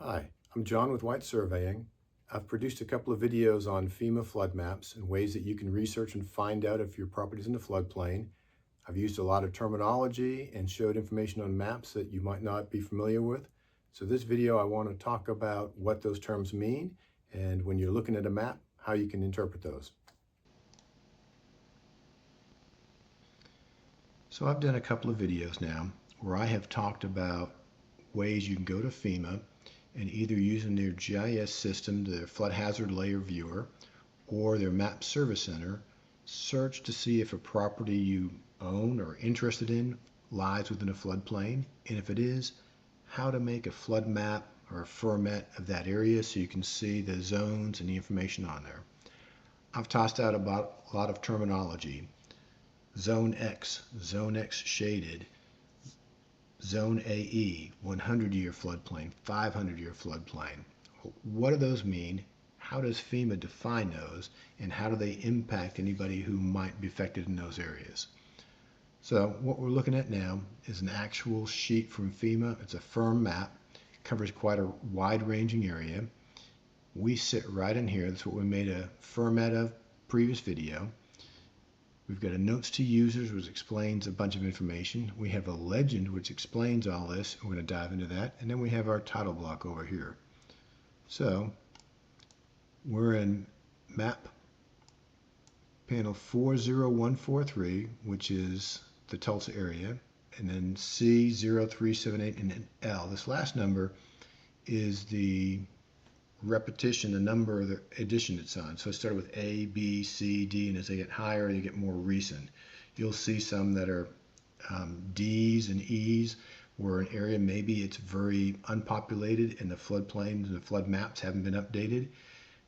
Hi, I'm John with White Surveying. I've produced a couple of videos on FEMA flood maps and ways that you can research and find out if your property is in the floodplain. I've used a lot of terminology and showed information on maps that you might not be familiar with. So this video, I want to talk about what those terms mean and when you're looking at a map, how you can interpret those. So I've done a couple of videos now where I have talked about ways you can go to FEMA and either using their GIS system, their flood hazard layer viewer, or their map service center, search to see if a property you own or interested in lies within a floodplain, and if it is, how to make a flood map or a format of that area so you can see the zones and the information on there. I've tossed out about a lot of terminology. Zone X shaded, Zone AE, 100-year floodplain, 500-year floodplain. What do those mean? How does FEMA define those? And how do they impact anybody who might be affected in those areas? So what we're looking at now is an actual sheet from FEMA. It's a firm map, covers quite a wide-ranging area. We sit right in here. That's what we made a format of previous video. We've got a notes to users, which explains a bunch of information. We have a legend, which explains all this. We're going to dive into that. And then we have our title block over here. So we're in map panel 40143, which is the Tulsa area, and then C0378 and then L. This last number is the repetition, the number of the edition it's on. So it started with A, B, C, D, and as they get higher, you get more recent. You'll see some that are D's and E's, where an area maybe it's very unpopulated and the floodplains and the flood maps haven't been updated.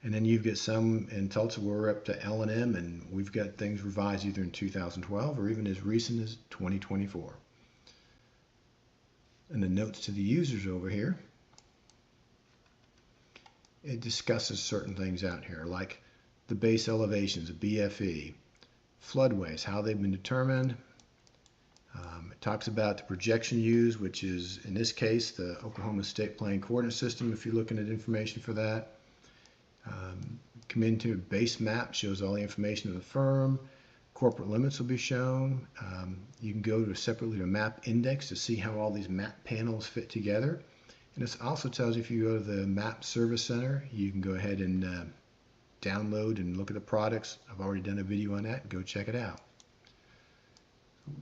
And then you've got some in Tulsa where we're up to L and M, and we've got things revised either in 2012 or even as recent as 2024. And the notes to the users over here, it discusses certain things out here, like the base elevations, BFE, floodways, how they've been determined. It talks about the projection used, which is, in this case, the Oklahoma State Plane Coordinate System, if you're looking at information for that. Come into a base map, shows all the information of the firm. Corporate limits will be shown. You can go to separately to map index to see how all these map panels fit together. And this also tells you if you go to the Map Service Center, you can go ahead and download and look at the products. I've already done a video on that. Go check it out.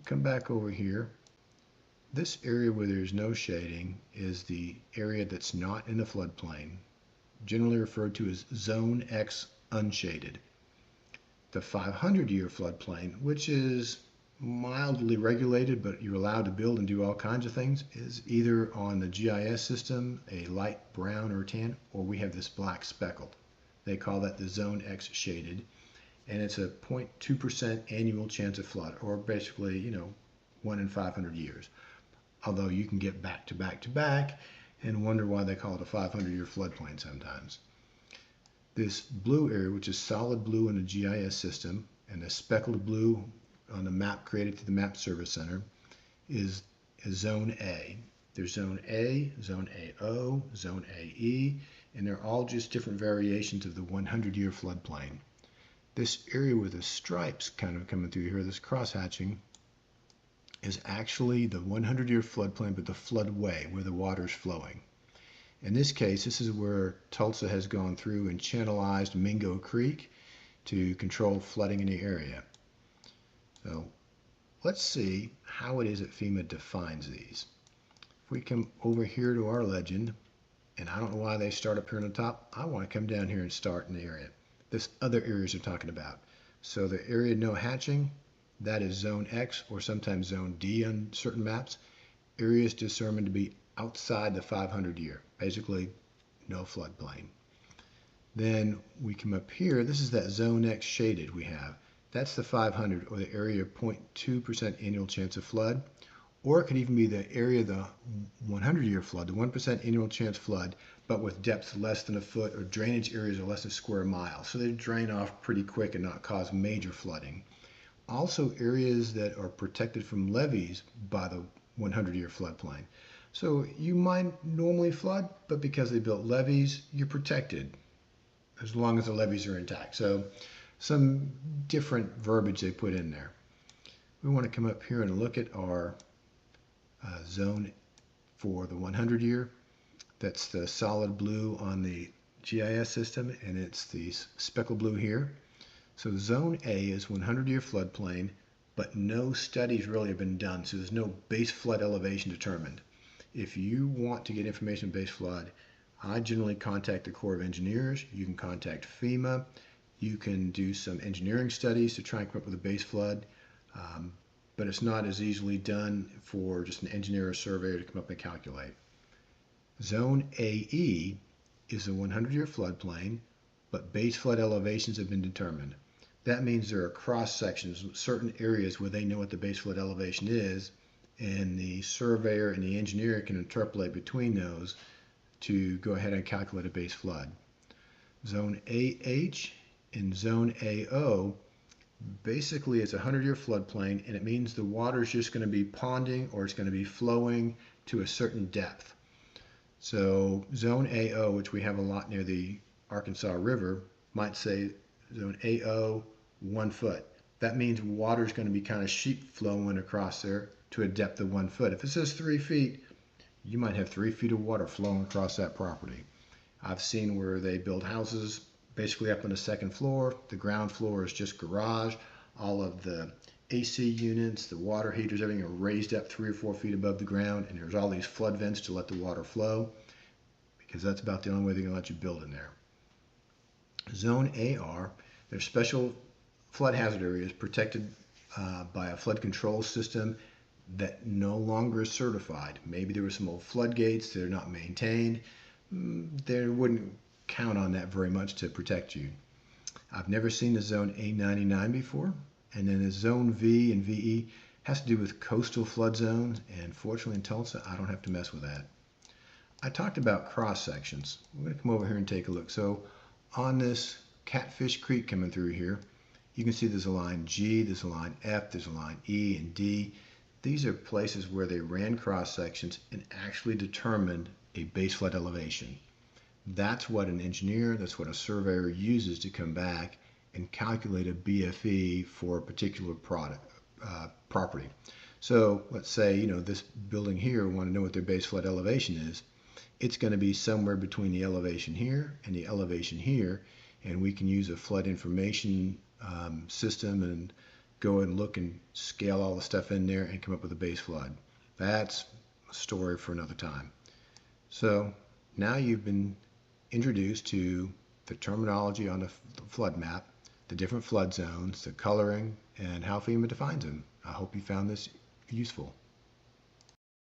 Come back over here. This area where there's no shading is the area that's not in the floodplain, generally referred to as Zone X unshaded. The 500-year floodplain, which is mildly regulated, but you're allowed to build and do all kinds of things, is either on the GIS system, a light brown or tan, or we have this black speckled. They call that the Zone X shaded, and it's a 0.2% annual chance of flood, or basically, 1 in 500 years. Although you can get back to back to back and wonder why they call it a 500-year floodplain sometimes. This blue area, which is solid blue in the GIS system, and the speckled blue on the map created through the Map Service Center, is Zone A. There's Zone A, Zone AO, Zone AE, and they're all just different variations of the 100-year floodplain. This area with the stripes kind of coming through here, this cross-hatching, is actually the 100-year floodplain, but the floodway, where the water's flowing. In this case, this is where Tulsa has gone through and channelized Mingo Creek to control flooding in the area. So let's see how it is that FEMA defines these. If we come over here to our legend, and I don't know why they start up here on the top, I want to come down here and start in the area. This other areas they're talking about. So the area no hatching, that is Zone X or sometimes Zone D on certain maps. Areas determined to be outside the 500 year, basically no floodplain. Then we come up here, this is that Zone X shaded we have. That's the 500 or the area of 0.2% annual chance of flood. Or it could even be the area of the 100-year flood, the 1% annual chance flood, but with depths less than a foot or drainage areas are less than a square mile. So they drain off pretty quick and not cause major flooding. Also areas that are protected from levees by the 100-year floodplain. So you might normally flood, but because they built levees, you're protected as long as the levees are intact. So some different verbiage they put in there. We want to come up here and look at our zone for the 100 year. That's the solid blue on the GIS system, and it's the speckle blue here. So zone A is 100-year floodplain, but no studies really have been done, so there's no base flood elevation determined. If you want to get information on base flood, I generally contact the Corps of Engineers. You can contact FEMA. You can do some engineering studies to try and come up with a base flood, but it's not as easily done for just an engineer or surveyor to come up and calculate. Zone AE is a 100-year floodplain, but base flood elevations have been determined. That means there are cross sections, certain areas where they know what the base flood elevation is, and the surveyor and the engineer can interpolate between those to go ahead and calculate a base flood. Zone AH and Zone AO basically is a 100-year floodplain, and it means the water is just going to be ponding or it's going to be flowing to a certain depth. So Zone AO, which we have a lot near the Arkansas River, might say Zone AO 1 foot. That means water is going to be kind of sheep flowing across there to a depth of 1 foot. If it says 3 feet, you might have 3 feet of water flowing across that property. I've seen where they build houses basically up on the second floor. The ground floor is just garage. All of the AC units, the water heaters, everything are raised up 3 or 4 feet above the ground, and there's all these flood vents to let the water flow, because that's about the only way they're going to let you build in there. Zone AR, there's special flood hazard areas protected by a flood control system that no longer is certified. Maybe there were some old floodgates that are not maintained. They wouldn't count on that very much to protect you. I've never seen the Zone A99 before. And then the Zone V and VE has to do with coastal flood zones, and fortunately in Tulsa, I don't have to mess with that. I talked about cross sections. We're going to come over here and take a look. So on this Catfish Creek coming through here, you can see there's a line G, there's a line F, there's a line E and D. These are places where they ran cross sections and actually determined a base flood elevation. That's what an engineer, that's what a surveyor uses to come back and calculate a BFE for a particular property. So let's say, this building here, we want to know what their base flood elevation is. It's going to be somewhere between the elevation here and the elevation here, and we can use a flood information system and go and look and scale all the stuff in there and come up with a base flood. That's a story for another time. So now you've been introduced to the terminology on the flood map, the different flood zones, the coloring, and how FEMA defines them. I hope you found this useful.